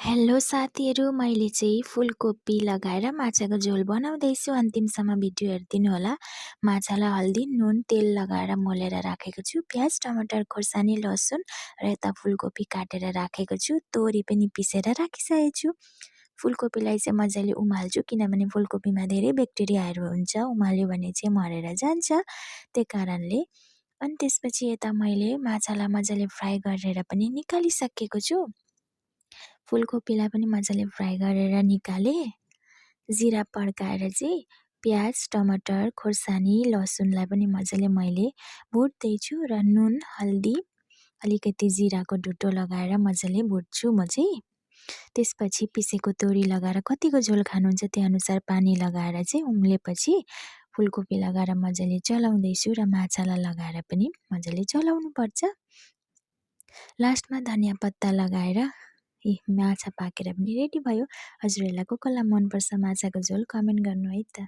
Hello साथीहरू, मैले चाहिँ फुलकोपी लगाएर माछाको झोल बनाउँदैछु। अन्तिमसम्म भिडियो हेरिदिनु होला। माछालाई हल्दी, नुन, तेल लगाएर मोलेर राखेको छु। प्याज, टमाटर, खोर्सानी, लसुन र यता फुलकोपी काटेर राखेको छु। तोरी पनि पिसेर राखिसकेको छु। फुलकोपीलाई चाहिँ मजाले उमाल्छु, किनभने फुलकोपीमा धेरै ब्याक्टेरियाहरू हुन्छ। उमाल्यो भने चाहिँ मरेर जान्छ। त्यही कारणले अनि त्यसपछि यता मैले माछालाई मजाले फ्राई गरेर पनि निकालिसकेको छु। फुलकोपीलाई पनि मजाले फ्राई गरेर निकालेँ। जिरा पड्काएर चाहिँ प्याज, टमाटर, खोर्सानी, लसुनलाई पनि मजाले मैले भुट्दैछु र नुन, हल्दी, अलिकति जिराको ढुट्टो लगाएर मजाले भुट्छु म चाहिँ। त्यसपछि पिसेको तोरी लगाएर कतिको झोल खानुहुन्छ त्यही अनुसार पानी लगाएर चाहिँ उम्लेपछि फुलकोपी लगाएर मजाले चलाउँदैछु र माछालाई लगाएर पनि मजाले चलाउनुपर्छ। लास्टमा धनियाँ पत्ता लगाएर माछा पाकेर पनि रेडी भयो। हजुरहरूलाई को कोलाई मनपर्छ माछाको झोल कमेन्ट गर्नु है त।